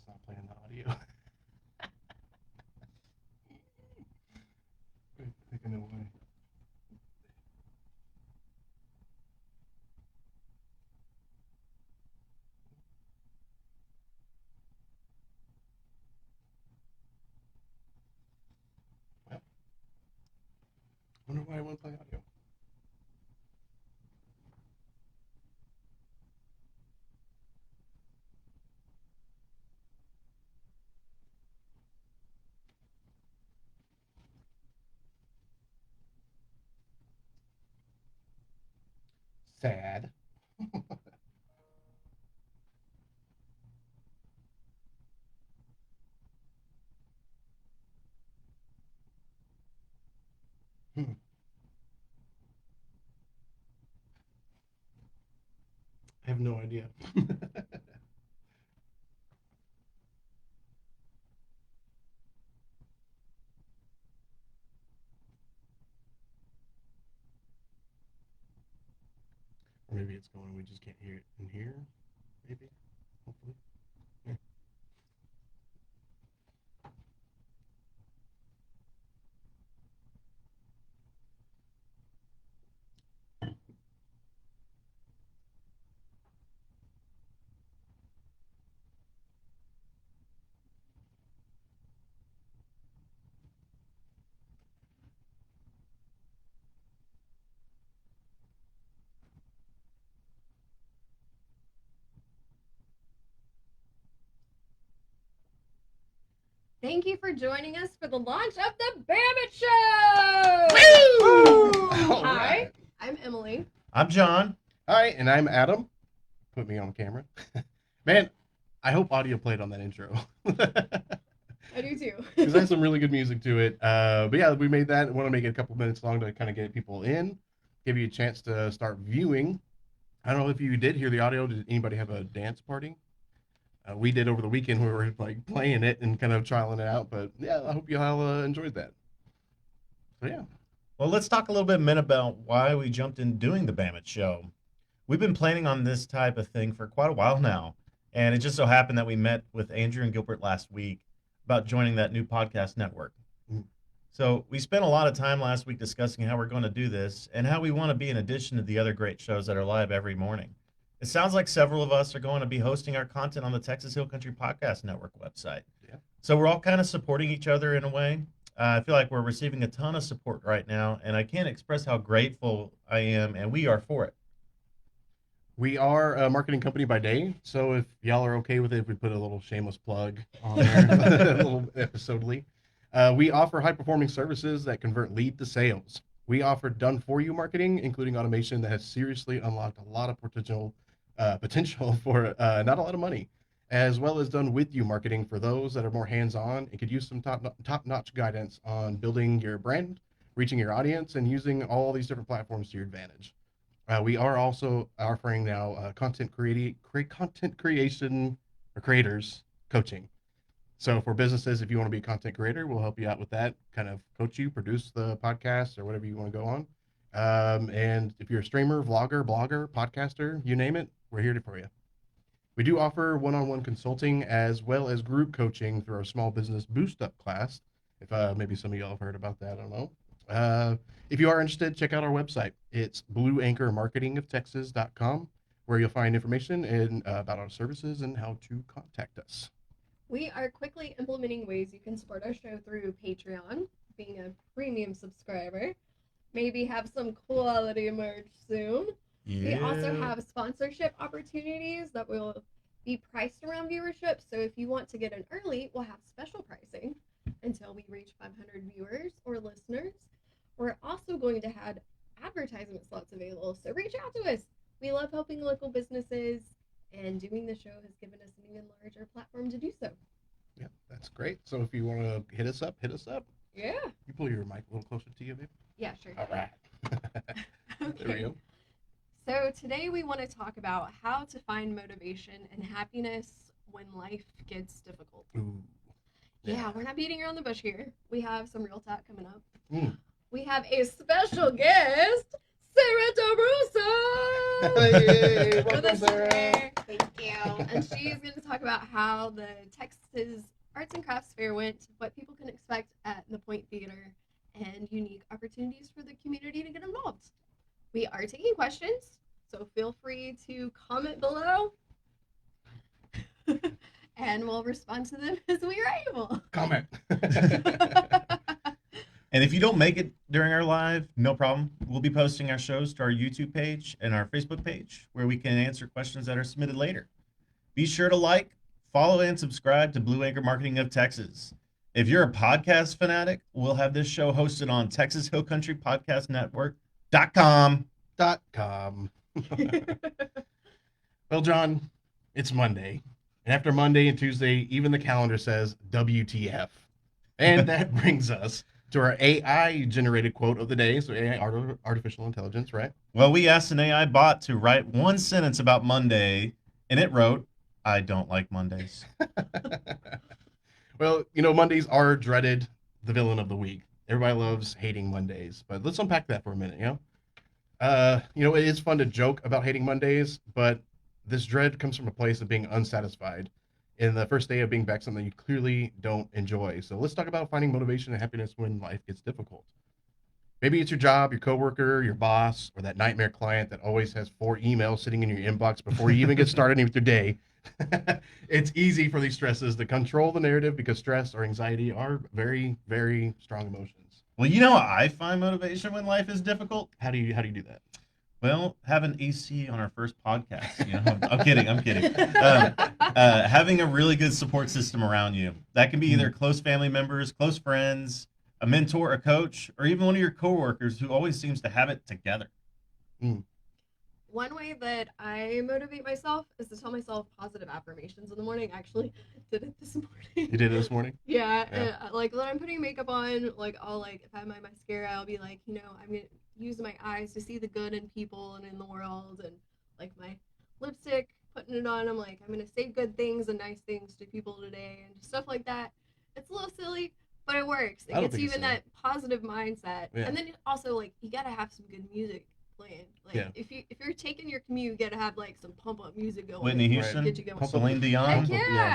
it's not playing the audio. Taking it away. Well, wonder why I won't play audio. Sad. Hmm. I have no idea. Or maybe it's going, we just can't hear it in here. Maybe. Hopefully. Yeah. Thank you for joining us for the launch of the BAMOT Show! Woo! All Hi, right. I'm Emily. I'm John. Hi, and I'm Adam. Put me on camera. Man, I hope audio played on that intro. I do too. Because that's some really good music to it. But yeah, we made that. I want to make it a couple minutes long to kind of get people in, give you a chance to start viewing. I don't know if you did hear the audio. Did anybody have a dance party? We did over the weekend. We were like playing it and kind of trialing it out. But yeah, I hope you all enjoyed that. So yeah. Well, let's talk a little bit, Min, about why we jumped in doing the BAMOT Show. We've been planning on this type of thing for quite a while now, and it just so happened that we met with Andrew and Gilbert last week about joining that new podcast network. Mm. So we spent a lot of time last week discussing how we're going to do this and how we want to be in addition to the other great shows that are live every morning. It sounds like several of us are going to be hosting our content on the Texas Hill Country Podcast Network website. Yeah. So we're all kind of supporting each other in a way. I feel like we're receiving a ton of support right now, and I can't express how grateful I am, and we are for it. We are a marketing company by day, so if y'all are okay with it, if we put a little shameless plug on there, a little episodely. We offer high-performing services that convert lead to sales. We offer done-for-you marketing, including automation that has seriously unlocked a lot of potential for not a lot of money, as well as done-with-you marketing for those that are more hands-on and could use some top-notch guidance on building your brand, reaching your audience, and using all these different platforms to your advantage. We are also offering now content creation or creators coaching. So for businesses, if you want to be a content creator, we'll help you out with that, kind of coach you, produce the podcast or whatever you want to go on. And if you're a streamer, vlogger, blogger, podcaster, you name it, we're here for you. We do offer one-on-one consulting as well as group coaching through our small business boost up class. If maybe some of y'all have heard about that, I don't know. If you are interested, check out our website. It's blueanchormarketingoftexas.com, where you'll find information about our services and how to contact us. We are quickly implementing ways you can support our show through Patreon, being a premium subscriber, maybe have some quality merch soon. We also have sponsorship opportunities that will be priced around viewership. So if you want to get in early, we'll have special pricing until we reach 500 viewers or listeners. We're also going to have advertisement slots available, so reach out to us. We love helping local businesses, and doing the show has given us an even larger platform to do so. Yeah, that's great. So if you want to hit us up, Yeah. You pull your mic a little closer to you, babe. Yeah, sure. All right. Okay. There we go. So today we want to talk about how to find motivation and happiness when life gets difficult. Ooh. Yeah, we're not beating around the bush here. We have some real talk coming up. Mm. We have a special guest, Sarah Deroursseau. Hey, With welcome, us Sarah. today. Thank you. Deroursseau, and she's going to talk about how the Texas Arts and Crafts Fair went, what people can expect at the Point Theater, and unique opportunities for the community to get involved. We are taking questions, so feel free to comment below, and we'll respond to them as we are able. Comment. And if you don't make it during our live, no problem. We'll be posting our shows to our YouTube page and our Facebook page where we can answer questions that are submitted later. Be sure to like, follow, and subscribe to Blue Anchor Marketing of Texas. If you're a podcast fanatic, we'll have this show hosted on Texas Hill Country Podcast Network.com. .com. Well, John, it's Monday. And after Monday and Tuesday, even the calendar says WTF. And that brings us to our AI-generated quote of the day. So AI, artificial intelligence, right? Well, we asked an AI bot to write one sentence about Monday, and it wrote, "I don't like Mondays." Well, Mondays are dreaded, the villain of the week. Everybody loves hating Mondays. But let's unpack that for a minute, it is fun to joke about hating Mondays, but this dread comes from a place of being unsatisfied in the first day of being back, something you clearly don't enjoy. So let's talk about finding motivation and happiness when life gets difficult. Maybe it's your job, your coworker, your boss, or that nightmare client that always has 4 emails sitting in your inbox before you even get started with your day. It's easy for these stresses to control the narrative because stress or anxiety are very, very strong emotions. Well, you know how I find motivation when life is difficult? How do you do that? Well, having AC on our first podcast. I'm kidding. Having a really good support system around you. That can be either close family members, close friends, a mentor, a coach, or even one of your coworkers who always seems to have it together. One way that I motivate myself is to tell myself positive affirmations in the morning. I actually did it this morning. You did it this morning? Yeah. Like when I'm putting makeup on, like I'll if I have my mascara, I'll be like, I'm gonna use my eyes to see the good in people and in the world, and like my lipstick, putting it on, I'm like, I'm gonna say good things and nice things to people today, and stuff like that. It's a little silly, but it works. It gets you in that positive mindset. Yeah. And then also you gotta have some good music playing. If you're taking your commute, you gotta have some pump up music going. Whitney Houston, get you going. Celine Dion.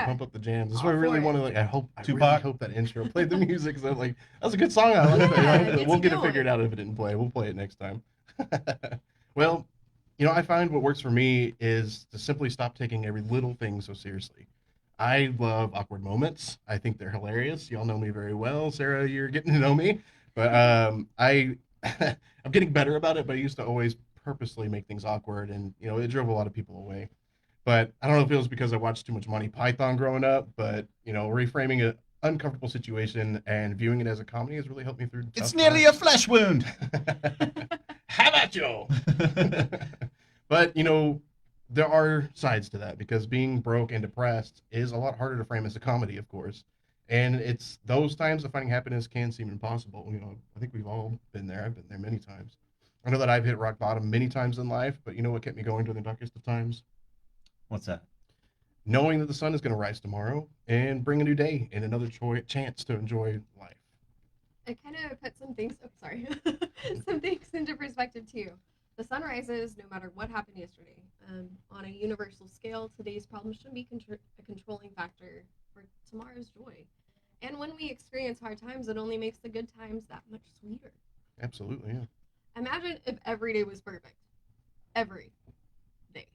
Pump up the jams. That's what I really want to I Tupac. Really hope that intro played the music. So that's a good song. I like that. We'll get it figured out if it didn't play. We'll play it next time. Well, I find what works for me is to simply stop taking every little thing so seriously. I love awkward moments. I think they're hilarious. Y'all know me very well. Sarah, you're getting to know me. But I'm getting better about it, but I used to always purposely make things awkward, and it drove a lot of people away. But I don't know if it was because I watched too much Monty Python growing up, but reframing an uncomfortable situation and viewing it as a comedy has really helped me through. It's nearly a flesh wound. How about you? But there are sides to that, because being broke and depressed is a lot harder to frame as a comedy, of course. And it's those times that finding happiness can seem impossible. I think we've all been there. I've been there many times. I know that I've hit rock bottom many times in life, but what kept me going during the darkest of times? What's that? Knowing that the sun is going to rise tomorrow and bring a new day and another chance to enjoy life. It kind of put some things, some things into perspective too. The sun rises no matter what happened yesterday. On a universal scale, today's problem shouldn't be a controlling factor for tomorrow's joy. And when we experience hard times, it only makes the good times that much sweeter. Absolutely, yeah. Imagine if every day was perfect. Every day.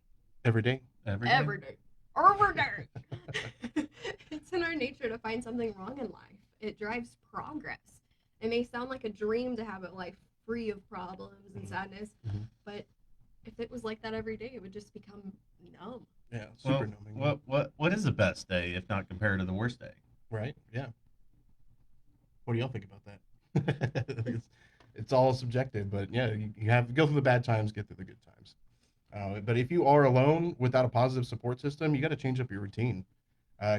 Every day? Every day. Every day. Every day. It's in our nature to find something wrong in life. It drives progress. It may sound like a dream to have a life free of problems and sadness, but if it was like that every day, it would just become numb. Yeah, super numbing. What is the best day if not compared to the worst day? Right? Yeah. What do y'all think about that? It's all subjective, but yeah, you have to go through the bad times, get through the good times. But if you are alone without a positive support system, you got to change up your routine.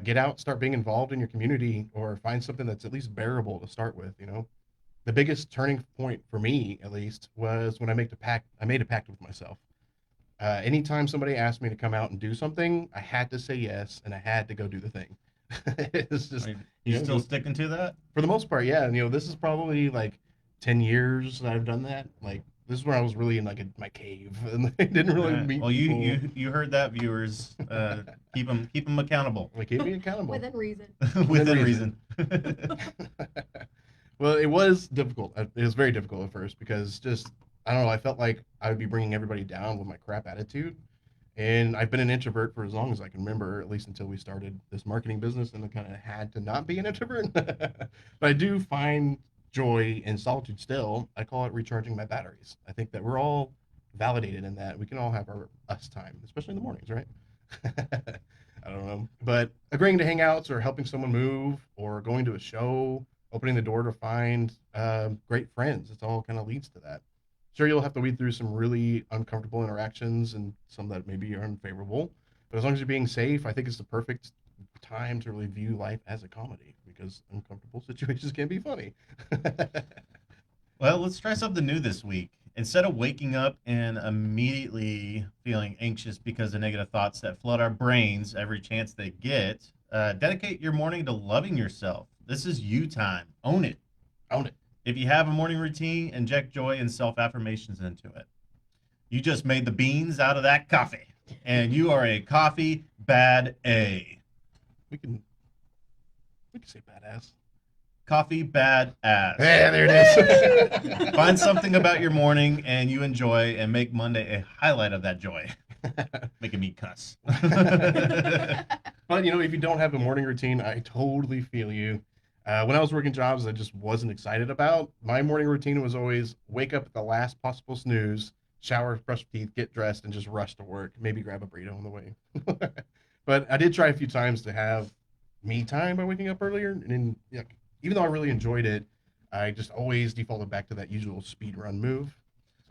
Get out, start being involved in your community, or find something that's at least bearable to start with. The biggest turning point for me, at least, was when I made a pact with myself. Anytime somebody asked me to come out and do something, I had to say yes, and I had to go do the thing. It's just you still sticking to that? For the most part, yeah. This is probably 10 years that I've done that. This is where I was really in like my cave, and I didn't really Alright. meet Well, people. you heard that, viewers. Keep them accountable Like keep me accountable. Within reason. within reason. Well, it was difficult. It was very difficult at first because just I don't know. I felt like I would be bringing everybody down with my crap attitude, and I've been an introvert for as long as I can remember, at least until we started this marketing business, and I kind of had to not be an introvert. But I do find joy in solitude still. I call it recharging my batteries. I think that we're all validated in that. We can all have our us time, especially in the mornings, right? I don't know. But agreeing to hangouts or helping someone move or going to a show, opening the door to find great friends, it's all kind of leads to that. Sure, you'll have to weed through some really uncomfortable interactions and some that maybe are unfavorable. But as long as you're being safe, I think it's the perfect time to really view life as a comedy because uncomfortable situations can be funny. Well, let's try something new this week. Instead of waking up and immediately feeling anxious because of negative thoughts that flood our brains every chance they get, dedicate your morning to loving yourself. This is you time. Own it. Own it. If you have a morning routine, inject joy and self affirmations into it. You just made the beans out of that coffee, and you are a coffee bad A. We can say badass. Coffee bad ass. Yeah, there it is. Find something about your morning and you enjoy, and make Monday a highlight of that joy. Making me cuss. But if you don't have a morning routine, I totally feel you. When I was working jobs I just wasn't excited about, my morning routine was always wake up at the last possible snooze, shower, brush teeth, get dressed, and just rush to work. Maybe grab a burrito on the way. But I did try a few times to have me time by waking up earlier, and even though I really enjoyed it, I just always defaulted back to that usual speed run move.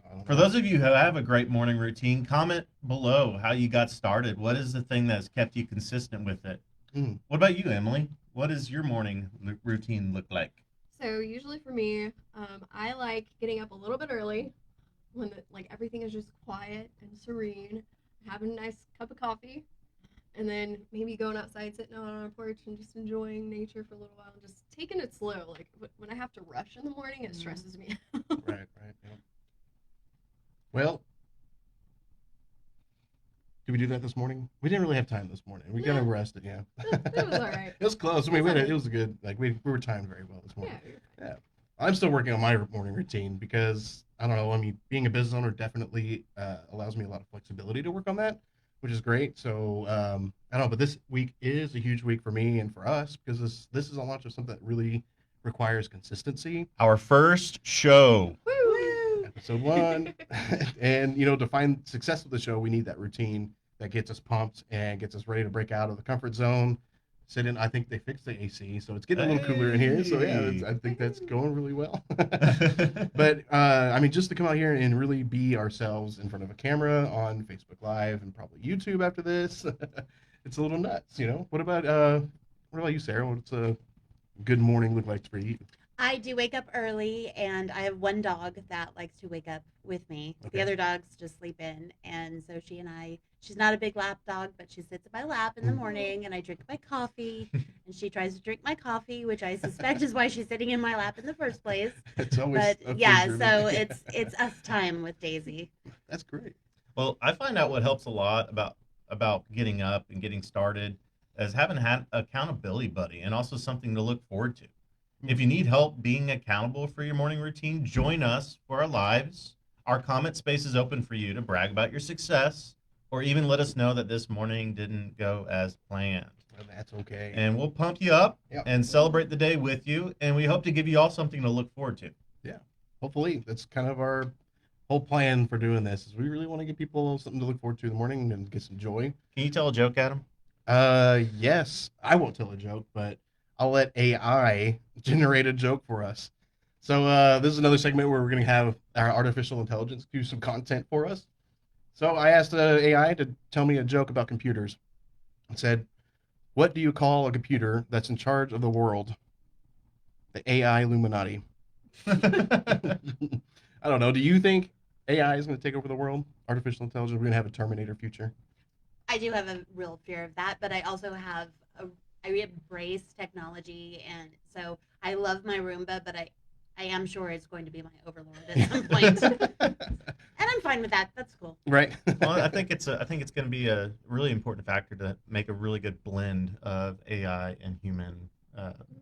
So For those of you who have a great morning routine, comment below how you got started. What is the thing that's kept you consistent with it? What about you, Emily? What does your morning routine look like? So usually for me, I like getting up a little bit early when everything is just quiet and serene, having a nice cup of coffee, and then maybe going outside, sitting out on our porch and just enjoying nature for a little while and just taking it slow. Like when I have to rush in the morning, it stresses me out. Right. Yeah. Well, did we do that this morning? We didn't really have time this morning. We kind of rested, yeah. It was all right. It was close. I mean, it was good. Like we were timed very well this morning. Yeah. I'm still working on my morning routine because I don't know. I mean, being a business owner definitely allows me a lot of flexibility to work on that, which is great. So I don't know, but this week is a huge week for me and for us because this is a launch of something that really requires consistency. Our first show. Woo! Episode 1. And to find success with the show, we need that routine that gets us pumped and gets us ready to break out of the comfort zone. Sit in. I think they fixed the AC, so it's getting a little cooler in here. So yeah, I think that's going really well. But I mean, just to come out here and really be ourselves in front of a camera on Facebook Live and probably YouTube after this, it's a little nuts. What about you, Sarah? What's a good morning look like for you? I do wake up early, and I have one dog that likes to wake up with me. Okay. The other dogs just sleep in, and so she's not a big lap dog, but she sits in my lap in the morning, and I drink my coffee, and she tries to drink my coffee, which I suspect is why she's sitting in my lap in the first place. It's always But yeah, so it's us time with Daisy. That's great. Well, I find out what helps a lot about getting up and getting started is having had accountability buddy and also something to look forward to. If you need help being accountable for your morning routine, join us for our lives. Our comment space is open for you to brag about your success or even let us know that this morning didn't go as planned. Well, that's okay. And we'll pump you up Yep. and celebrate the day with you. And we hope to give you all something to look forward to. Yeah, hopefully that's kind of our whole plan for doing this. Is we really want to give people something to look forward to in the morning and get some joy. Can you tell a joke, Adam? Yes, I won't tell a joke, but I'll let AI generate a joke for us. So this is another segment where we're going to have our artificial intelligence do some content for us. So I asked AI to tell me a joke about computers. I said, what do you call a computer that's in charge of the world? The AI Illuminati. I don't know. Do you think AI is going to take over the world? Artificial intelligence, we're going to have a Terminator future. I do have a real fear of that, but I also have I embrace technology, and so I love my Roomba, but I am sure it's going to be my overlord at some point. And I'm fine with that. That's cool. Right. Well, I think it's going to be a really important factor to make a really good blend of AI and human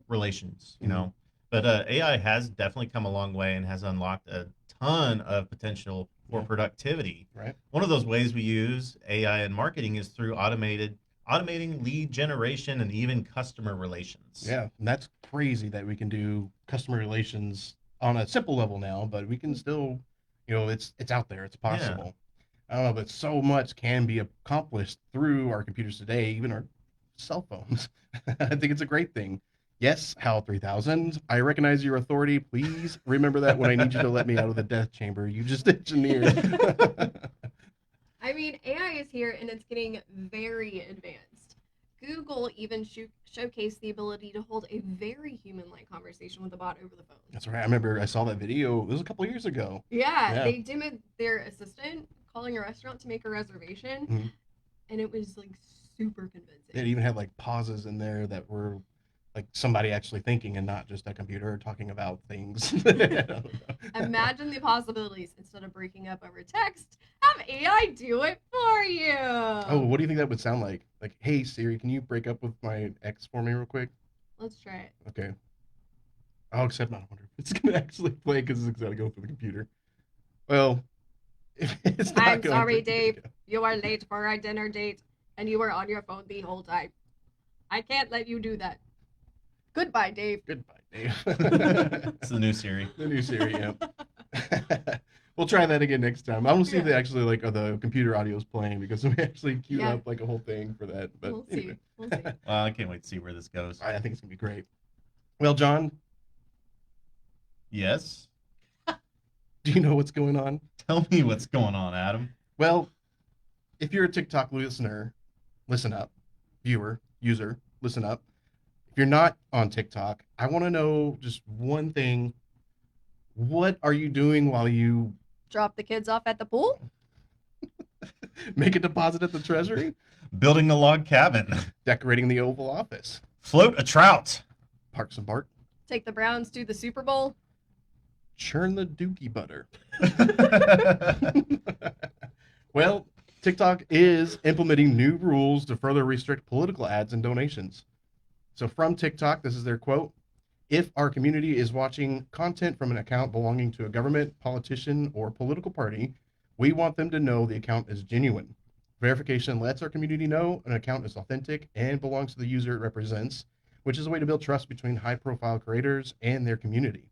relations. You know, but AI has definitely come a long way and has unlocked a ton of potential for productivity. Right. One of those ways we use AI in marketing is through automating lead generation and even customer relations. Yeah, and that's crazy that we can do customer relations on a simple level now, but we can still, it's out there, it's possible. I don't know, but so much can be accomplished through our computers today, even our cell phones. I think it's a great thing. Yes, HAL 3000, I recognize your authority. Please remember that when I need you to let me out of the death chamber you just engineered. I mean, AI is here and it's getting very advanced. Google even showcased the ability to hold a very human-like conversation with a bot over the phone. That's right. I remember I saw that video. It was a couple years ago. Yeah, they demoed their assistant calling a restaurant to make a reservation, and it was like super convincing. It even had like pauses in there that were like somebody actually thinking and not just a computer talking about things. Imagine the possibilities. Instead of breaking up over text, have AI do it for you. Oh, what do you think that would sound like? Like, hey Siri, can you break up with my ex for me real quick? Let's try it. Okay. Oh, except I wonder if it's gonna actually play because it's gotta go through the computer. Well, it's not I'm going sorry, through- Dave. You are late for our dinner date, and you were on your phone the whole time. I can't let you do that. Goodbye, Dave. Goodbye, Dave. It's the new Siri. The new Siri, yeah. We'll try that again next time. I want to see if they actually like are the computer audio is playing because we actually queued up like a whole thing for that. But We'll anyway. see. We'll see. Well, I can't wait to see where this goes. I think it's gonna be great. Well, John, Yes. do you know what's going on? Tell me what's going on, Adam. Well, if you're a TikTok listener, listen up. Viewer, user, listen up. If you're not on TikTok, I want to know just one thing. What are you doing while you Drop the kids off at the pool? make a deposit at the Treasury? Building a log cabin. Decorating the Oval Office? Float a trout. Parks and Bark? Take the Browns to the Super Bowl? Churn the dookie butter? Well, TikTok is implementing new rules to further restrict political ads and donations. So from TikTok, this is their quote. If our community is watching content from an account belonging to a government, politician, or political party, we want them to know the account is genuine. Verification lets our community know an account is authentic and belongs to the user it represents, which is a way to build trust between high-profile creators and their community.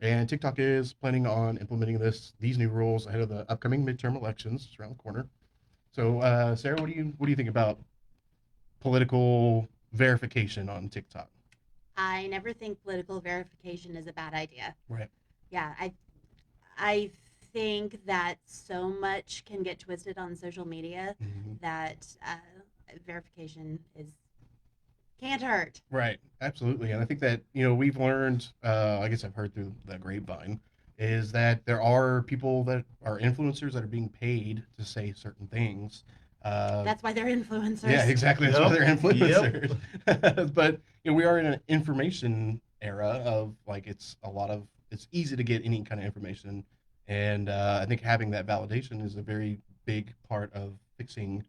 And TikTok is planning on implementing these new rules ahead of the upcoming midterm elections just around the corner. So, Sarah, what do you think about political verification on TikTok? I never think political verification is a bad idea. Right. Yeah, I think that so much can get twisted on social media that verification can't hurt. Right. Absolutely. And I think that, we've learned, I guess I've heard through the grapevine, is that there are people that are influencers that are being paid to say certain things. That's why they're influencers. Yeah, exactly. That's why they're Yep. influencers. But we are in an information era of like it's easy to get any kind of information, and I think having that validation is a very big part of fixing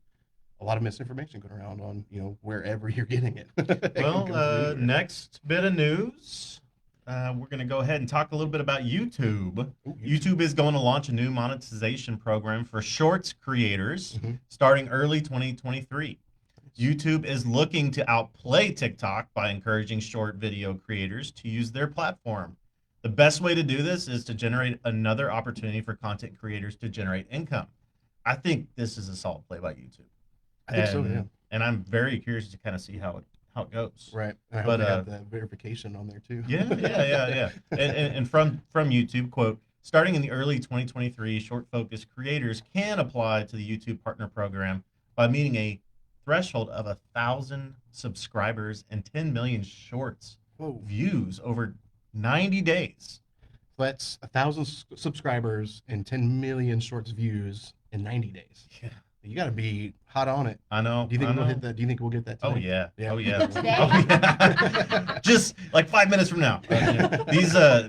a lot of misinformation going around on wherever you're getting it. It can come from Well, anywhere. next bit of news. We're going to go ahead and talk a little bit about YouTube. Ooh, YouTube is going to launch a new monetization program for shorts creators Mhm. starting early 2023. YouTube is looking to outplay TikTok by encouraging short video creators to use their platform. The best way to do this is to generate another opportunity for content creators to generate income. I think this is a solid play by YouTube. I think so, yeah. And I'm very curious to kind of see how it goes. Right. And I hope But, they have that verification on there too. Yeah. And from YouTube, quote, starting in the early 2023, short focus creators can apply to the YouTube Partner Program by meeting a threshold of 1,000 subscribers and 10 million shorts Whoa. views over 90 days. That's 1,000 subscribers and 10 million shorts views in 90 days. Yeah. You got to be hot on it. I know. Do you think I we'll know. hit that? Do you think we'll get that Oh today? yeah. Yeah. Oh yeah. Today? Oh yeah. Just like 5 minutes from now.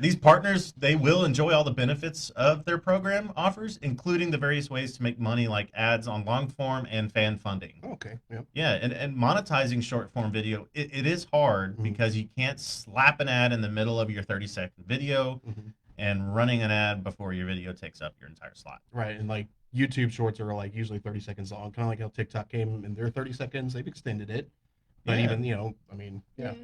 These partners, they will enjoy all the benefits of their program offers, including the various ways to make money like ads on long form and fan funding. Okay. Yep. Yeah, and monetizing short form video, it is hard Mhm. because you can't slap an ad in the middle of your 30-second video hmm and running an ad before your video takes up your entire slot. Right. And like YouTube shorts are like usually 30 seconds long, kind of like how TikTok came in their 30 seconds. They've extended it. But Yeah. even, I mean, yeah.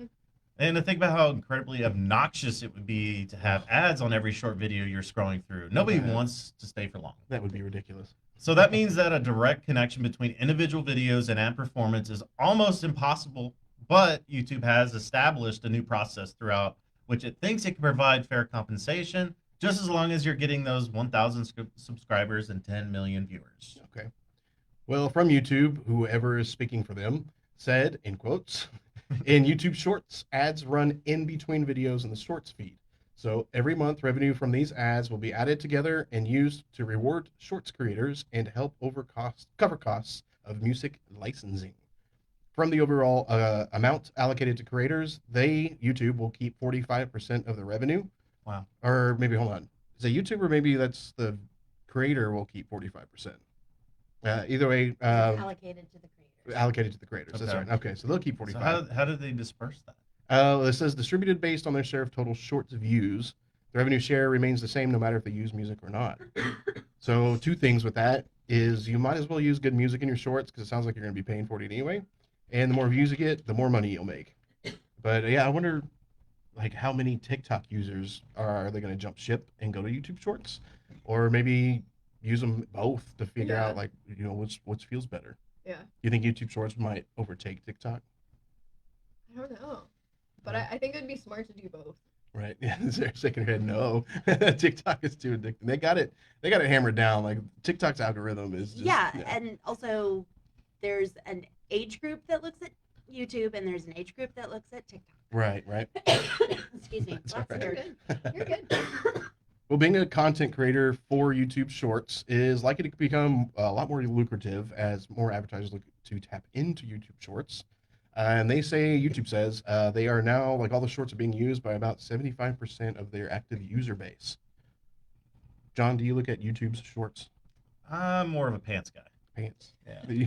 And to think about how incredibly obnoxious it would be to have ads on every short video you're scrolling through. Nobody Yeah. wants to stay for long. That would be ridiculous. So that means that a direct connection between individual videos and ad performance is almost impossible, but YouTube has established a new process throughout which it thinks it can provide fair compensation just as long as you're getting those 1,000 subscribers and 10 million viewers. Okay. Well, from YouTube, whoever is speaking for them said, in quotes, in YouTube Shorts, ads run in between videos in the Shorts feed. So every month, revenue from these ads will be added together and used to reward Shorts creators and help cover costs of music licensing. From the overall amount allocated to creators, YouTube, will keep 45% of the revenue. Wow. Or maybe, hold on. Is it YouTube or maybe that's the creator will keep 45%? Either way, allocated to the creators. allocated to the creators. That's Okay. right. Okay, so they'll keep So 45. how do they disperse that? It says distributed based on their share of total shorts views. The revenue share remains the same no matter if they use music or not. So two things with that is you might as well use good music in your shorts because it sounds like you're going to be paying for it anyway. And the more views you get, the more money you'll make. But yeah, I wonder like how many TikTok users are they going to jump ship and go to YouTube Shorts, or maybe use them both to figure Yeah. out like which feels better. Yeah. You think YouTube Shorts might overtake TikTok? I don't know. But I think it'd be smart to do both. Right. Yeah. Sarah shaking her head. No, TikTok is too addicting. They got it hammered down. Like TikTok's algorithm is just Yeah, and also there's an age group that looks at YouTube, and there's an age group that looks at TikTok. right. Excuse me. That's Lots all of right. dirt. You're good. Well, being a content creator for YouTube Shorts is likely to become a lot more lucrative as more advertisers look to tap into YouTube Shorts. And YouTube says, they are now, like all the shorts are being used by about 75% of their active user base. John, do you look at YouTube's shorts? I'm more of a pants guy. Pants. Yeah.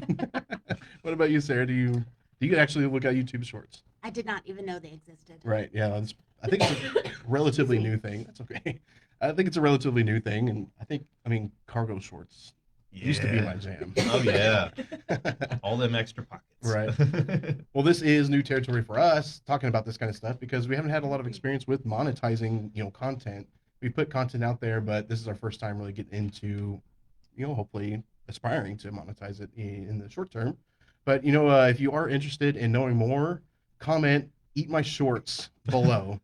What about you, Sarah? Do you actually look at YouTube shorts? I did not even know they existed. Right. Yeah. I think it's a relatively new thing. That's okay. I think it's a relatively new thing. And I mean, cargo shorts used to be my jam. Oh yeah. All them extra pockets. Right. Well, this is new territory for us talking about this kind of stuff because we haven't had a lot of experience with monetizing, content. We put content out there, but this is our first time really getting into, hopefully aspiring to monetize it in the short term. But, if you are interested in knowing more, comment "Eat my shorts" below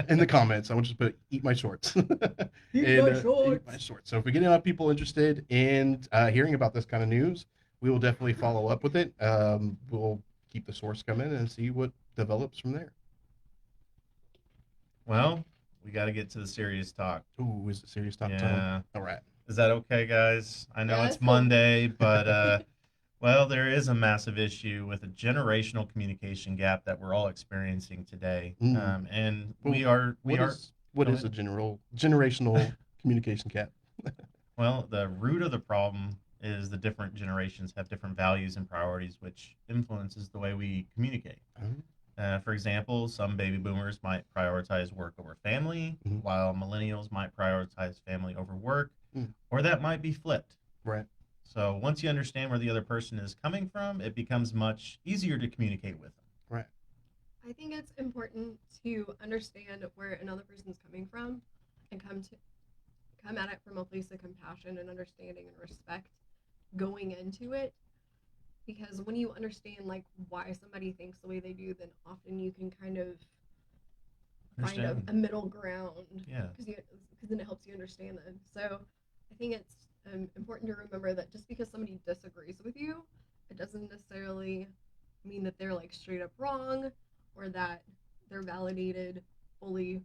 in the comments. I want you to put "Eat my shorts." Eat my shorts. So if we get enough people interested in hearing about this kind of news, we will definitely follow up with it. We'll keep the source coming and see what develops from there. Well, we got to get to the serious talk. Ooh, is it serious talk Yeah. time? All right. Is that okay, guys? I know Yeah, it's that's cool. Monday, but well, there is a massive issue with a generational communication gap that we're all experiencing today, and we are What is Go a generational communication gap? well. The root of the problem is the different generations have different values and priorities, which influences the way we communicate. For example, some baby boomers might prioritize work over family, Mhm. while millennials might prioritize family over work, Mm. or that might be flipped. Right. So once you understand where the other person is coming from, it becomes much easier to communicate with them. Right. I think it's important to understand where another person's coming from and come at it from a place of compassion and understanding and respect going into it. Because when you understand like why somebody thinks the way they do, then often you can kind of find Understand? a middle ground. Yeah. Because then it helps you understand them. So I think it's important to remember that just because somebody disagrees with you, it doesn't necessarily mean that they're like straight up wrong or that they're validated fully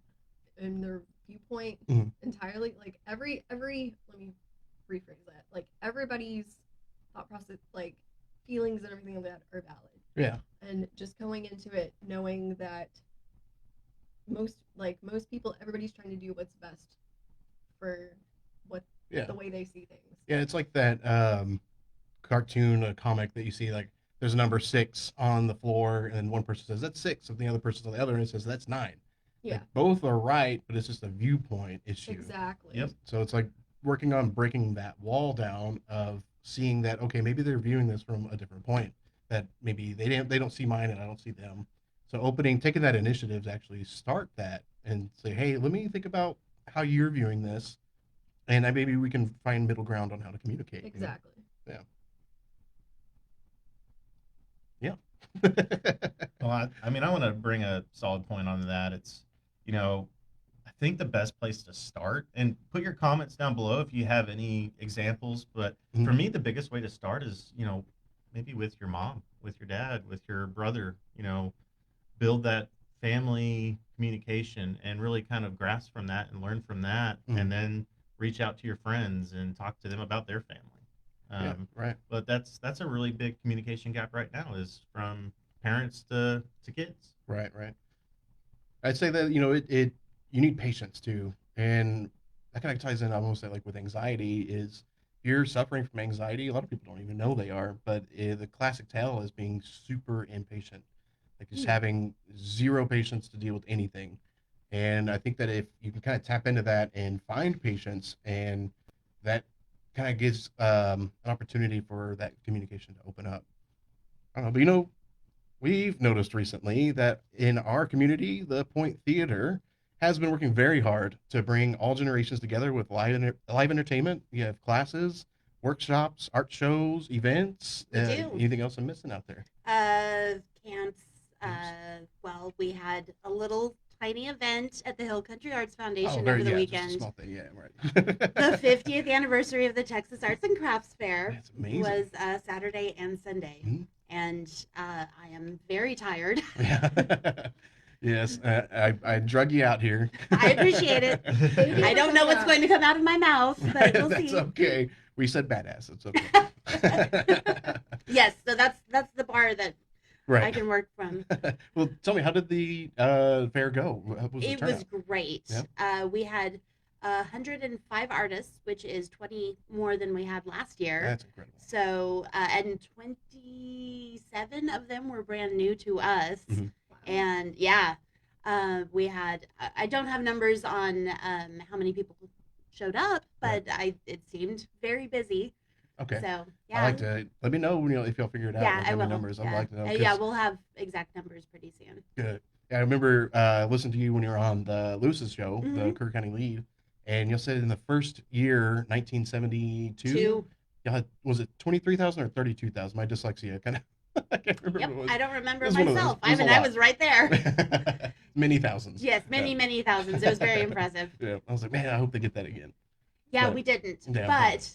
in their viewpoint Mhm. entirely. Like every let me rephrase that. Like everybody's thought process, like feelings and everything like that are valid. Yeah. And just going into it knowing that most people, everybody's trying to do what's best for what Yeah. the way they see things. Yeah, it's like that cartoon, a comic that you see, like there's a number 6 on the floor, and one person says that's 6, and the other person's on the other end says that's 9. Yeah, Like, both are right, but it's just a viewpoint issue. exactly. Yep. So it's like working on breaking that wall down of seeing that, okay, maybe they're viewing this from a different point, that maybe they don't see mine and I don't see them. So taking that initiative to actually start that and say, hey, let me think about how you're viewing this, and maybe we can find middle ground on how to communicate. Exactly. Yeah. Well, I mean, I want to bring a solid point on that. It's, I think the best place to start, and put your comments down below if you have any examples, but for me, the biggest way to start is, maybe with your mom, with your dad, with your brother, build that family communication and really kind of grasp from that and learn from that, and then reach out to your friends and talk to them about their family. Right. But that's a really big communication gap right now, is from parents to kids. Right. I'd say that, you need patience too. And that kind of ties in almost like with anxiety is, if you're suffering from anxiety, a lot of people don't even know they are, but the classic tale is being super impatient, like just having zero patience to deal with anything. And I think that if you can kind of tap into that and find patience, and that kind of gives an opportunity for that communication to open up. I don't know, but we've noticed recently that in our community, the Point Theater has been working very hard to bring all generations together with live entertainment. You have classes, workshops, art shows, events. We do. Anything else I'm missing out there? Camps. Well, we had a little tiny event at the Hill Country Arts Foundation over the Just a weekend. small thing, yeah, right. The 50th anniversary of the Texas Arts and Crafts Fair That's amazing. was Saturday and Sunday. And I am very tired. Yeah. Yes, I drug you out here. I appreciate it. I don't know what's going to come out of my mouth, but we'll That's see. okay. We said badass. It's okay. Yes, so that's the bar that Right. I can work from. Well, tell me, how did the fair go? How was the It was turnout? great. Yeah. We had 105 artists, which is 20 more than we had last year. That's incredible. So, and 27 of them were brand new to us. Mhm. And yeah, we had, I don't have numbers on how many people showed up, but it seemed very busy. Okay. So, yeah. I like to let me know when if y'all figure it out. Yeah, like, I how many will. numbers. Yeah. I'd like to know. Yeah, we'll have exact numbers pretty soon. Good. Yeah, I remember listening to you when you were on the Lewis's show, the Kerr County lead, and you said in the first year, 1972, y'all had, was it 23,000 or 32,000? My dyslexia kind of. I can't remember. Yep, what it was. I don't remember It was one of myself. those. It was I a mean, I lot. was right there. Many thousands. Yes, many thousands. It was very impressive. Yeah, I was like, man, I hope they get that again. Yeah, But- we didn't. Yeah. But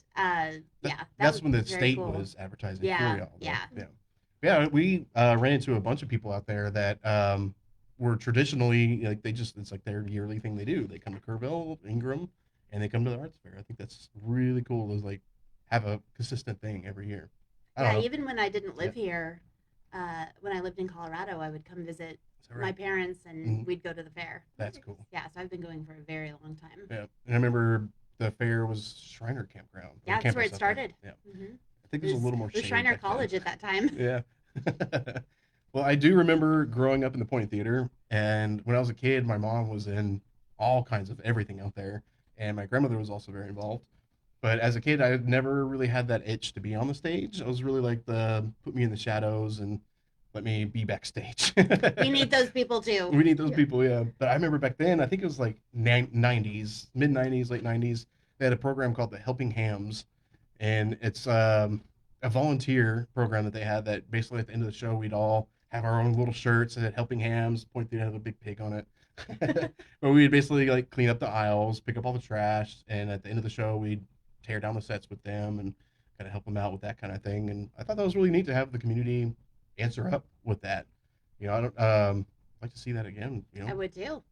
yeah, That's when the was very state cool. was advertising Yeah, for y'all. though. yeah. Yeah. We ran into a bunch of people out there that were traditionally, like, it's like their yearly thing they do. They come to Kerrville, Ingram, and they come to the arts fair. I think that's really cool to like have a consistent thing every year. I don't Yeah, know. even when I didn't live here, when I lived in Colorado, I would come visit Is that my right? parents and Mhm. we'd go to the fair. That's cool. Yeah, so I've been going for a very long time. Yeah, and I remember the fair was Shriner Campground. Yeah, that's where it campus out there. started. Yeah, Mm-hmm. I think there's a little more. It was shade Shriner back then. College at that time. Yeah. Well, I do remember growing up in the Point Theater, and when I was a kid, my mom was in all kinds of everything out there, and my grandmother was also very involved. But as a kid, I never really had that itch to be on the stage. I was really like put me in the shadows and let me be backstage. We need those people too. We need those Yeah. people, yeah. But I remember back then, I think it was like 90s, mid 90s, late 90s. They had a program called the Helping Hams, and it's a volunteer program that they had. That basically at the end of the show, we'd all have our own little shirts that had Helping Hams. Point Theater had a big pig on it. But we'd basically like clean up the aisles, pick up all the trash, and at the end of the show, we'd tear down the sets with them and kind of help them out with that kind of thing. And I thought that was really neat to have the community answer up with that. I don't like to see that again. I would too.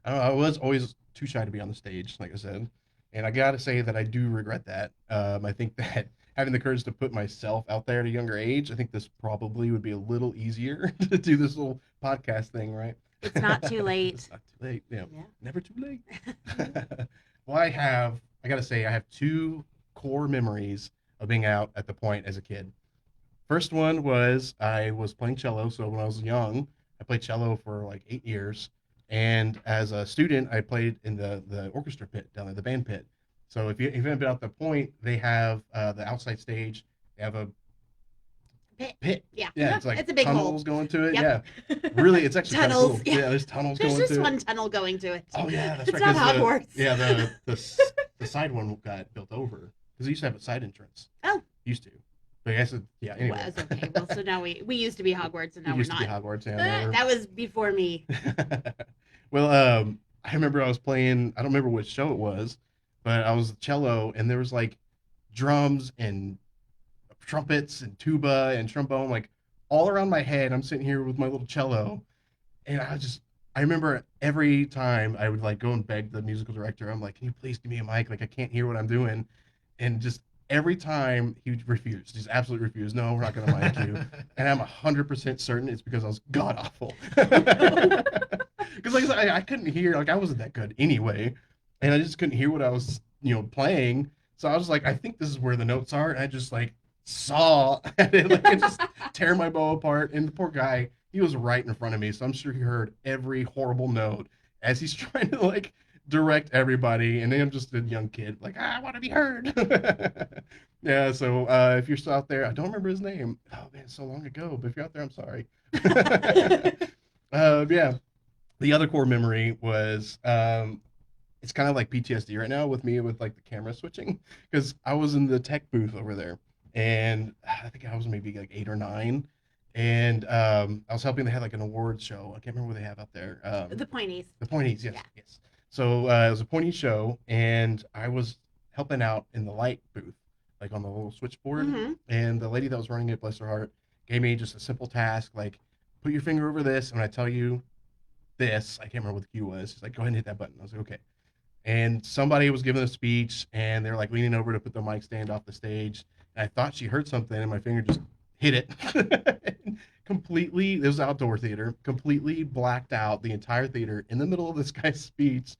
I don't know, I was always too shy to be on the stage, like I said, and I gotta say that I do regret that. I think that having the courage to put myself out there at a younger age, I think this probably would be a little easier to do this little podcast thing, right? It's not too late. It's not too late. Yeah, Yeah. never too late. Well, I gotta say, I have two core memories of being out at the Point as a kid. First one was I was playing cello. So when I was young, I played cello for like 8 years. And as a student, I played in the orchestra pit down there, the band pit. So if you haven't been out the Point, they have the outside stage. They have a pit. Yeah. Yeah, it's like It's a big hole. tunnels going to it. Yep. Yeah, really, it's actually kind of Tunnels, cool. yeah. Yeah, there's tunnels There's going just to it. one tunnel going to it. Oh yeah, that's It's right. not 'cause Hogwarts. The side one got built over because it used to have a side entrance. Oh. Used to. But I guess yeah. Anyway. Well, it's okay. Well, so now we used to be Hogwarts, and now It we're used to be not. Hogwarts. Yeah. That was before me. Well, I remember I was playing. I don't remember which show it was, but I was cello, and there was like drums and trumpets and tuba and trombone, like all around my head. I'm sitting here with my little cello, and I remember every time I would like go and beg the musical director. I'm like, can you please give me a mic? Like I can't hear what I'm doing, and just every time he refused. He's absolutely refused. No, we're not going to mic you. And I'm 100% certain it's because I was god awful. Because like I said, I couldn't hear. Like I wasn't that good anyway, and I just couldn't hear what I was playing. So I was like, I think this is where the notes are, and I just like saw at it, like, and just tear my bow apart. And the poor guy, he was right in front of me, so I'm sure he heard every horrible note as he's trying to like direct everybody. And then I'm just a young kid, like I want to be heard. Yeah. So if you're still out there, I don't remember his name. Oh man, it's so long ago. But if you're out there, I'm sorry. Yeah. The other core memory was it's kind of like PTSD right now with me with like the camera switching because I was in the tech booth over there and I think I was maybe like 8 or 9 and I was helping. They had like an awards show. I can't remember what they have out there. The pointies. The pointies, yes, Yeah. yes. So it was a pointy show and I was helping out in the light booth, like on the little switchboard. Mhm. And the lady that was running it, bless her heart, gave me just a simple task like put your finger over this and when I tell you this, I can't remember what the cue was. She's like, go ahead and hit that button. I was like, okay. And somebody was giving a speech and they're like leaning over to put the mic stand off the stage. And I thought she heard something and my finger just hit it. Completely, it was outdoor theater, completely blacked out the entire theater in the middle of this guy's speech.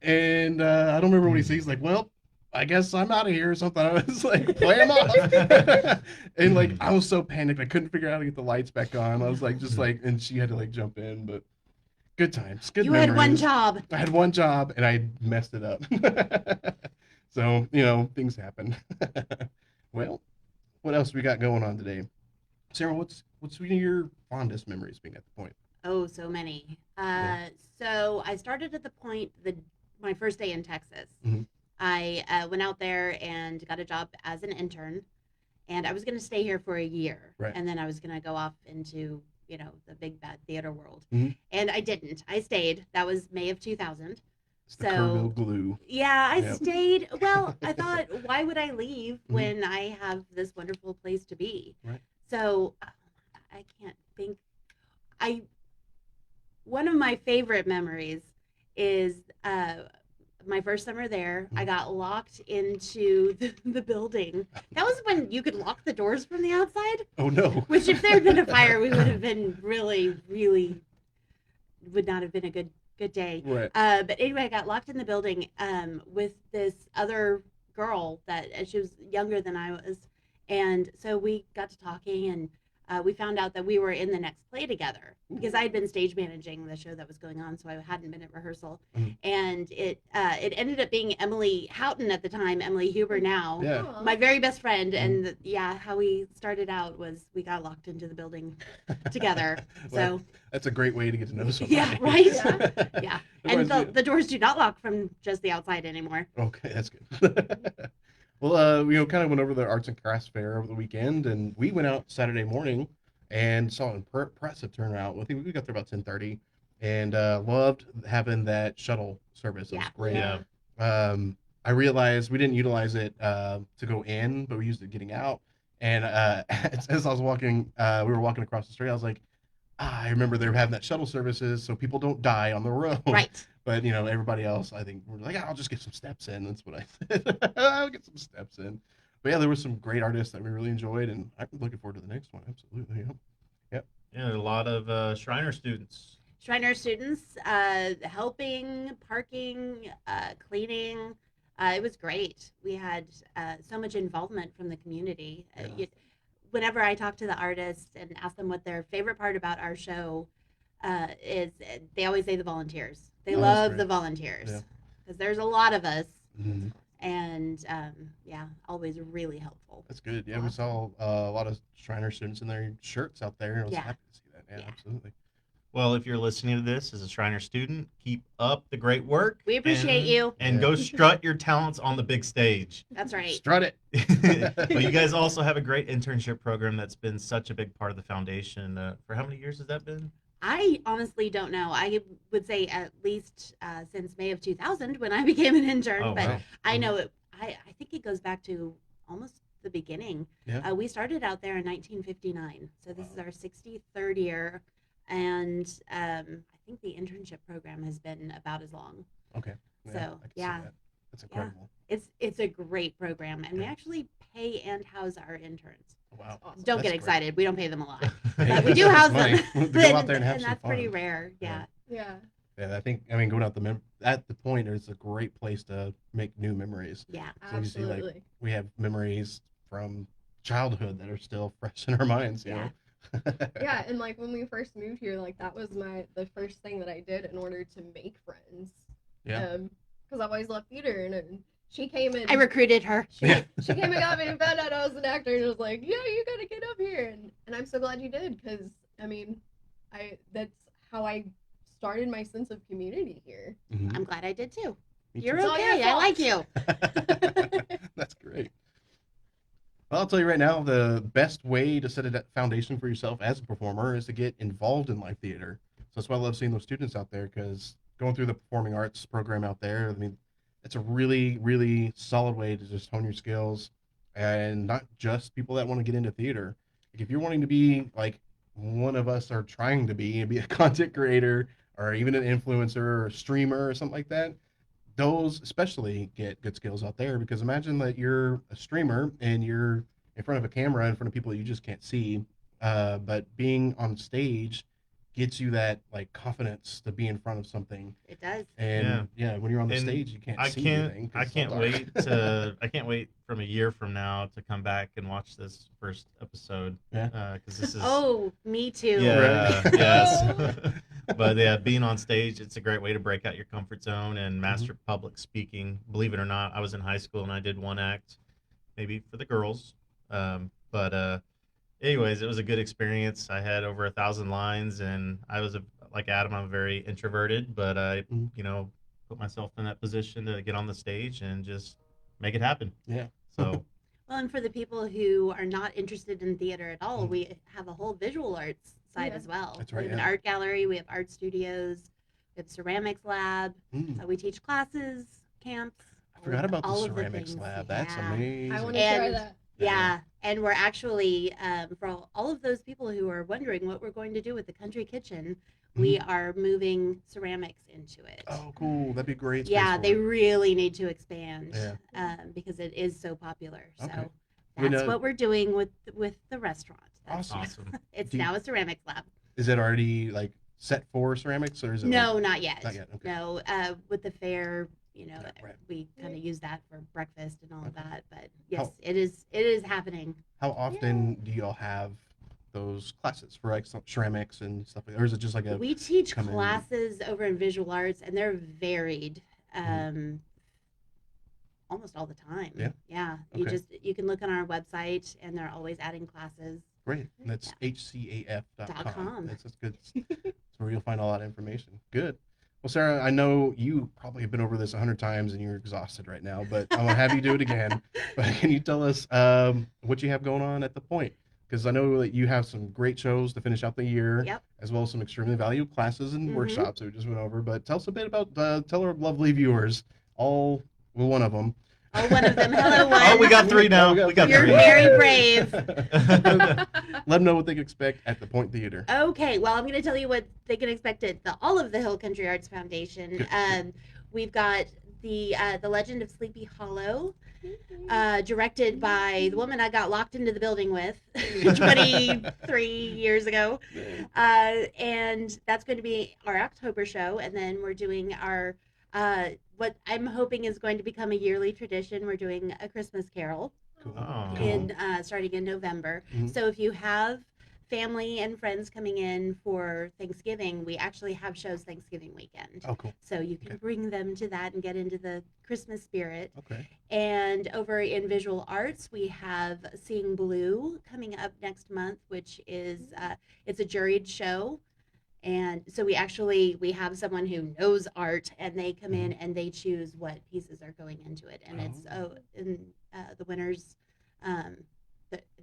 And I don't remember what he says. He's like, well, I guess I'm out of here or something. I was like, play him off. And like, I was so panicked. I couldn't figure out how to get the lights back on. I was like, just like, and she had to like jump in, but good times. Good You memories. had one job. I had one job and I messed it up. So, things happen. Well, what else we got going on today? Sarah, what's your fondest memories being at the Point? Oh, so many. Yeah. So I started at the Point my first day in Texas. Mhm. I went out there and got a job as an intern, and I was going to stay here for a year, Right. and then I was going to go off into the big bad theater world. Mhm. And I didn't. I stayed. That was May of 2000. It's the Kerrville glue. Yeah, I Yep. stayed. Well, I thought, why would I leave Mhm. when I have this wonderful place to be? Right. So I can't think. One of my favorite memories is my first summer there. I Mhm. got locked into the building. That was when you could lock the doors from the outside. Oh no. Which, if there had been a fire, we would have been really, really would not have been a good day. Right. But anyway, I got locked in the building with this other girl that she was younger than I was, and so we got to talking, and we found out that we were in the next play together because I had been stage managing the show that was going on, so I hadn't been at rehearsal. Mhm. And it ended up being Emily Houghton at the time, Emily Huber now. Yeah. Aw. My very best friend, and how we started out was we got locked into the building together. Well, So that's a great way to get to know somebody. yeah, right. Yeah. Yeah, and the doors do not lock from just the outside anymore. Okay, that's good. Well, we kind of went over the arts and crafts fair over the weekend, and we went out Saturday morning and saw an impressive turnout. I think we got there about 10:30, and loved having that shuttle service. It was Yeah. great. Yeah. I realized we didn't utilize it to go in, but we used it getting out. And as I was walking, we were walking across the street. I was like, I remember they were having that shuttle services so people don't die on the road. Right. But everybody else, I think, were like, I'll just get some steps in. That's what I said. I'll get some steps in. But yeah, there was some great artists that we really enjoyed, and I'm looking forward to the next one. Absolutely. Yeah. Yeah, a lot of Shriner students. Shriner students helping, parking, cleaning. It was great. We had so much involvement from the community. Whenever I talk to the artists and ask them what their favorite part about our show is, they always say the volunteers. They Oh, that's love great. the volunteers Yeah. because there's a lot of us, Mhm. and always really helpful. That's good. Yeah, we saw a lot of Shriner students in their shirts out there, and I was Yeah. happy to see that. Yeah, Yeah. absolutely. Well, if you're listening to this as a Shriner student, keep up the great work. We appreciate you. And Yeah. go strut your talents on the big stage. That's right. Strut it. Well, you guys also have a great internship program that's been such a big part of the foundation. For how many years has that been? I honestly don't know. I would say at least since May of 2000 when I became an intern, Oh, but wow. I know it. I think it goes back to almost the beginning. Yeah. We started out there in 1959, so this is our 63rd year, and I think the internship program has been about as long. Okay. So, I can see yeah. that. That's incredible. It's a great program, and we Yeah. actually pay and house our interns. Wow. Awesome. Don't That's get great. excited. We don't pay them a lot, Hey, but we do house money. them. To go out there and have some that's pretty fun. rare. Yeah. Yeah. Yeah, I mean, going out at the point is a great place to make new memories. Yeah. So you see, like, Absolutely. we have memories from childhood that are still fresh in our minds. You Yeah. know. Yeah, and like when we first moved here, like that was the first thing that I did in order to make friends. Yeah. Because I've always loved theater, and she came in. I recruited her. She came and got me and found out I was an actor, and was like, "Yeah, you gotta get up here." And I'm so glad you did, because I mean, that's how I started my sense of community here. Mhm. I'm glad I did too. Me You're too. It's all your okay. I fault. like you. That's great. Well, I'll tell you right now, the best way to set a foundation for yourself as a performer is to get involved in live theater. So that's why I love seeing those students out there, because going through the performing arts program out there, I mean, it's a really, really solid way to just hone your skills, and not just people that want to get into theater. Like if you're wanting to be like one of us are trying to be, and be a content creator or even an influencer or a streamer or something like that, those especially get good skills out there, because imagine that you're a streamer and you're in front of a camera in front of people you just can't see, but being on stage gets you that like confidence to be in front of something. It does. And yeah, when you're on the And stage you can't I see can't. anything 'cause I it's can't all dark. I can't wait from a year from now to come back and watch this first episode. Yeah. Because this is. Oh, me too. Yeah. Right. Yes. But yeah, being on stage, it's a great way to break out your comfort zone and master public speaking. Believe it or not, I was in high school and I did one act, maybe for the girls. But anyways, it was a good experience. I had over 1,000 lines, and I was like Adam. I'm very introverted, but I, Mhm. put myself in that position to get on the stage and just make it happen. Yeah. So Well, and for the people who are not interested in theater at all, Mhm. we have a whole visual arts side Yeah. as well. That's right, We have an yeah. art gallery. We have art studios. We have ceramics lab. Mm, We teach classes, camps. I forgot about the all of ceramics things. lab. That's Yeah. amazing. I want to try And- that. Yeah, and we're actually for all of those people who are wondering what we're going to do with the country kitchen, we are moving ceramics into it. Oh, cool. That'd be a great. Yeah, space they for it. really need to expand Yeah. because it is so popular. So Okay. that's When, what we're doing with the restaurant. That's- Awesome. It's Do you- now a ceramics lab. Is it already like set for ceramics, or is it? No, like- not yet. Not yet, okay. No, with the fair, Right. we kind of use that for breakfast and all of Okay. that. But yes, How- it is happening. How often do y'all have those classes for like some ceramics and stuff like that? Or is it just like a We teach come in- classes over in visual arts, and they're varied. Mhm. Almost all the time. Yeah? Yeah. Okay. You can look on our website, and they're always adding classes. great? And that's hcaf.com. .com. That's good. That's where you'll find a lot of information. Good. Well, Sarah, I know you probably have been over this 100 times and you're exhausted right now, but I'm gonna have you do it again. But can you tell us what you have going on at the point? Because I know that you have some great shows to finish out the year, Yep. as well as some extremely valuable classes and Mhm. workshops that we just went over. But tell us a bit about tell our lovely viewers, one of them. Oh, one of them. Hello, one. Oh, we got three now. Oh, We got You're three. very brave. Let them know what they can expect at the Point Theater. Okay, well, I'm going to tell you what they can expect at all of the Hill Country Arts Foundation. Good. We've got the Legend of Sleepy Hollow. directed by the woman I got locked into the building with 23 years ago. And that's going to be our October show. And then we're doing our, what I'm hoping is going to become a yearly tradition. We're doing a Christmas Carol Cool. Oh. in starting in November. Mhm. So if you have family and friends coming in for Thanksgiving, we actually have shows Thanksgiving weekend. Oh, cool. So you can Okay. bring them to that and get into the Christmas spirit. Okay. And over in visual arts, we have Seeing Blue coming up next month, which is it's a juried show. And so we have someone who knows art, and they come in and they choose what pieces are going into it. And it's the winners.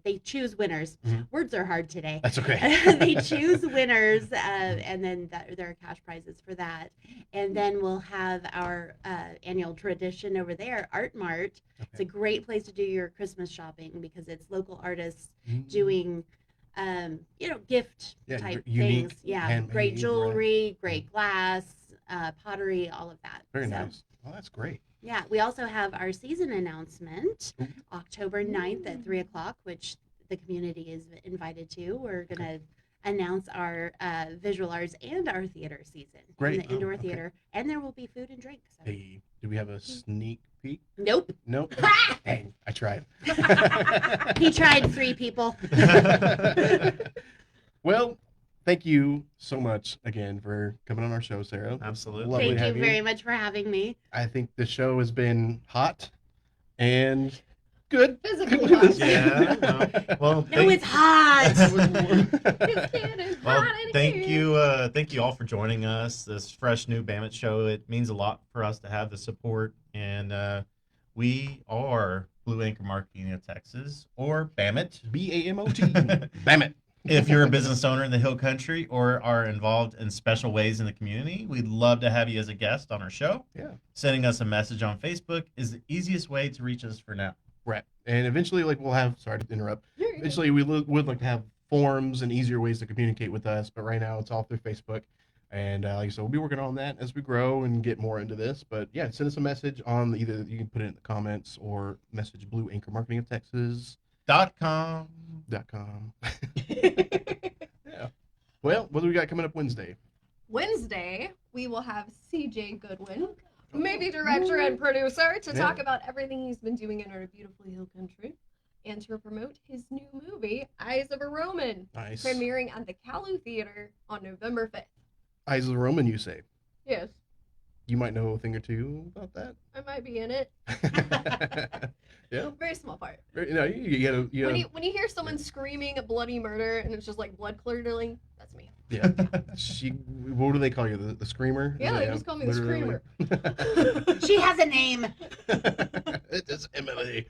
They choose winners. Mhm. Words are hard today. That's okay. They choose winners, and then there are cash prizes for that. And then we'll have our annual tradition over there, Art Mart. It's a great place to do your Christmas shopping because it's local artists doing, gift Yeah, type unique, things. Yeah, handmade, great right. jewelry, great glass, pottery, all of that. Very So, nice. Well, that's great. yeah, we also have our season announcement, Ooh. October 9th at 3 o'clock, which the community is invited to. We're going to announce our visual arts and our theater season Great. in the indoor okay. theater, and there will be food and drink. So. Hey, do we have a sneak peek? Nope. Nope. Dang, I tried. He tried 3 people. Well, thank you so much again for coming on our show, Sarah. Absolutely. Lovely to Thank you have very much for having me. I think the show has been hot and good. Physically hot. Yeah. Well, No, it's hot. Well, thank you all for joining us. This fresh new BAMOT show. It means a lot for us to have the support, and we are Blue Anchor Marketing of Texas, or BAMOT. BAMOT. Bam it. If you're a business owner in the Hill Country or are involved in special ways in the community, we'd love to have you as a guest on our show. Yeah. Sending us a message on Facebook is the easiest way to reach us for now. Right. And eventually, we'll have, sorry to interrupt, eventually we would like to have forums and easier ways to communicate with us, but right now it's all through Facebook. And like I said, we'll be working on that as we grow and get more into this. But yeah, send us a message on either, you can put it in the comments or message Blue Anchor Marketing of Texas. .com. .com. Yeah. Well, what do we got coming up Wednesday? Wednesday, we will have CJ Goodwin, maybe director and producer, to talk Yeah. about everything he's been doing in our beautiful Hill Country and to promote his new movie, Eyes of a Roman, Nice. premiering at the Calu Theater on November 5th. Eyes of the Roman, you say? Yes, You might know a thing or two about that. I might be in it. Yeah. Very small part. You know, you gotta, When you hear someone screaming bloody murder and it's just like blood curdling, that's me. yeah. What do they call you? The screamer? Yeah, they just call me the literally. screamer. She has a name. It is Emily.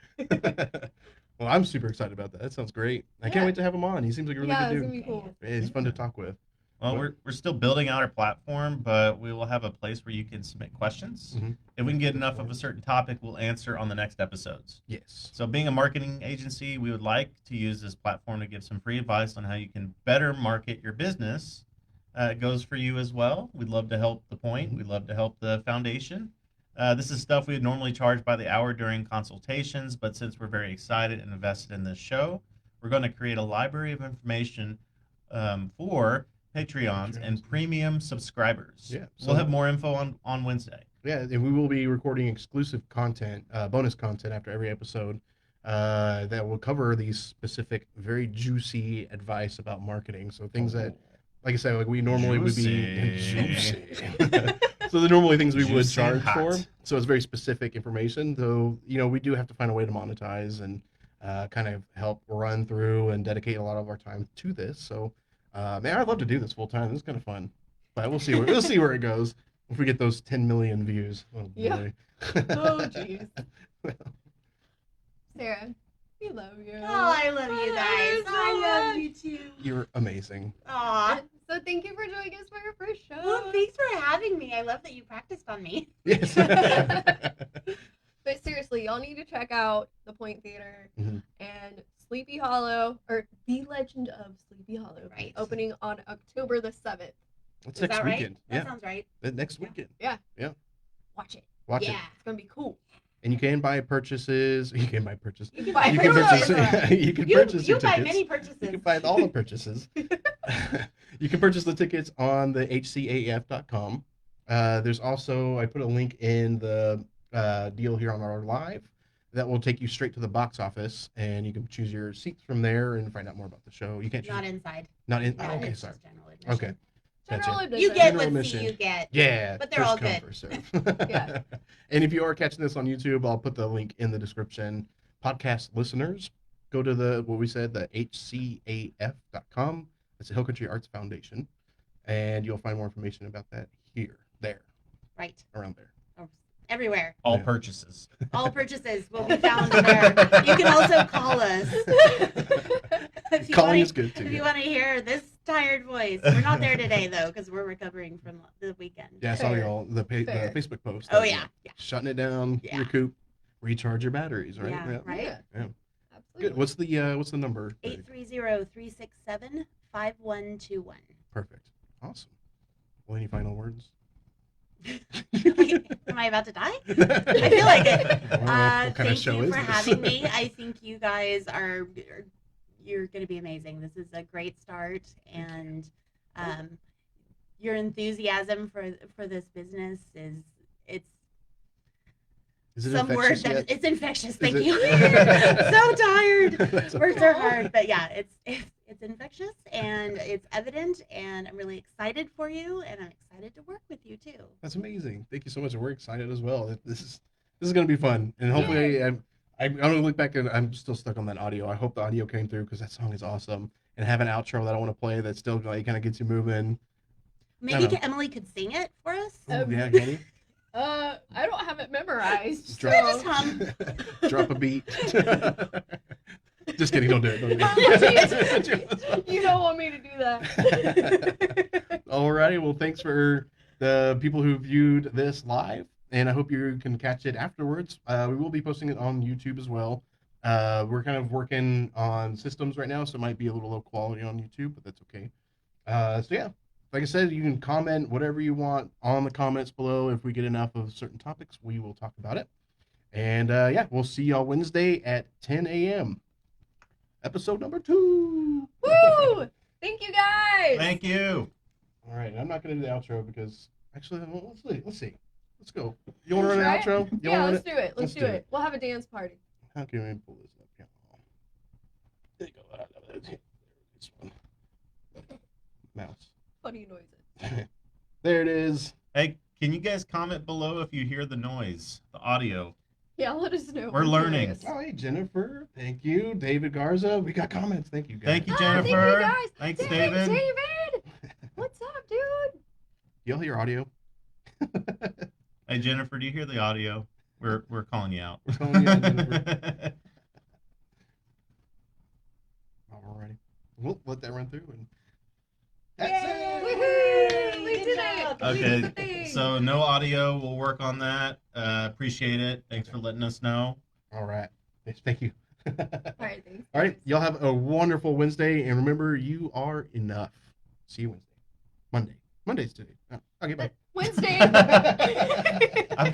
Well, I'm super excited about that. That sounds great. I can't Yeah. wait to have him on. He seems like a really Yeah, good it's dude. gonna be cool. He's fun to talk with. Well, we're still building out our platform, but we will have a place where you can submit questions. Mhm. If we can get enough of a certain topic, we'll answer on the next episodes. Yes. So being a marketing agency, we would like to use this platform to give some free advice on how you can better market your business. It goes for you as well. We'd love to help the point. We'd love to help the foundation. This is stuff we would normally charge by the hour during consultations, but since we're very excited and invested in this show, we're going to create a library of information for Patreons and premium subscribers. Yeah, We'll have more info on Wednesday. Yeah, and we will be recording exclusive content, bonus content after every episode that will cover these specific, very juicy advice about marketing. So things that, like I said, like we normally would be Juicy. So the normally things we would Juicy and charge for. hot. So it's very specific information. Though we do have to find a way to monetize and kind of help run through and dedicate a lot of our time to this. So man, I'd love to do this full time. This is kind of fun, but we'll see where it goes if we get those 10 million views. Oh, Yeah. boy. Oh, jeez. Sarah, we love you. Oh, I love you guys. so I love much. you too. You're amazing. Aw. So thank you for joining us for our first show. Well, thanks for having me. I love that you practiced on me. Yes. But seriously, y'all need to check out the Point Theater Mhm. and Sleepy Hollow, or The Legend of Sleepy Hollow, Right. opening on October the 7th. That's Is next that right? weekend. That sounds right. Next weekend. Watch it. Watch Yeah. it. It's gonna be cool. and you can buy purchases. You can buy purchase. You can buy You can purchases. purchase. You can You, purchase you your buy tickets. many purchases. You can buy all the purchases. You can purchase the tickets on the hcaf.com. There's also, I put a link in the deal here on our live that will take you straight to the box office, and you can choose your seats from there and find out more about the show. You can't choose. Not inside. Not in. No, Oh, okay, it's sorry. just general admission. Okay. General Gotcha. admission. You get General what seat admission. you get. Yeah, But they're first all come, good. first serve. Yeah. And if you are catching this on YouTube, I'll put the link in the description. Podcast listeners, go to the what we said, the hcaf.com. It's the Hill Country Arts Foundation, and you'll find more information about that here, there, Right. around there. Oh, everywhere. All Yeah. purchases. All purchases will be found there. You can also call us. If you Calling wanna- is good too. If you Yeah. want to hear this tired voice, we're not there today though because we're recovering from the weekend. Yeah, I saw Fair. y'all the Fair. Facebook post. Oh yeah, yeah, Shutting it down, Yeah. recoup, recharge your batteries, right? yeah, right. Yeah. Yeah. Absolutely. Good. What's the number? 830-367-5121. Perfect. Awesome. Well, any final words? Am I about to die? I feel like it. Well, what kind of Thank show you is for this? having me. I think you guys you're going to be amazing. This is a great start, and your enthusiasm for this business it's Is it some word infectious that yet? it's infectious. Is Thank it? you. So tired. That's Worked okay. so hard, but yeah, it's infectious and it's evident, and I'm really excited for you, and I'm excited to work with you too. That's amazing. Thank you so much. We're excited as well. This is going to be fun, and hopefully, I'm going to look back and I'm still stuck on that audio. I hope the audio came through because that song is awesome, and have an outro that I want to play that still like kind of gets you moving. Maybe know. Emily could sing it for us. Ooh, yeah, can you? I don't have it memorized. Drop, Just hum. drop a beat. Just kidding. Don't do it. Don't do it. You don't want me to do that. Alrighty. Well, thanks for the people who viewed this live, and I hope you can catch it afterwards. We will be posting it on YouTube as well. We're kind of working on systems right now, so it might be a little low quality on YouTube, but that's okay. So yeah, like I said, you can comment whatever you want on the comments below. If we get enough of certain topics, we will talk about it. And yeah, we'll see y'all Wednesday at 10 a.m. Episode number 2. Woo! Thank you guys. Thank you. All right, I'm not going to do the outro because actually, let's see. Let's go. You want to run an Try it? outro? You Yeah, wanna run let's do it. Let's Let's do do it. it. We'll have a dance party. How can we pull this up? Yeah. There you go. This one. Mouse. Funny noises. There it is. Hey, can you guys comment below if you hear the noise, the audio? Yeah, let us know. We're learning. curious. Oh, hey, Jennifer. Thank you. David Garza. We got comments. Thank you, guys. Thank you, Ah, thank you, Jennifer. guys. Thanks, Dang, David. David. What's up, dude? Y'all hear audio? Hey, Jennifer, do you hear the audio? We're calling you out. We're calling you out, Jennifer. Alrighty. We'll let that run through. And that's it. Woohoo! We Good did job. it. We did the Okay, thing. so no audio. We'll work on that. Appreciate it. Thanks for letting us know. All right. Yes, thank you. All right, thanks. All right. Y'all have a wonderful Wednesday. And remember, you are enough. See you Wednesday. Monday. Monday's today. Oh, okay, bye. Wednesday. I'm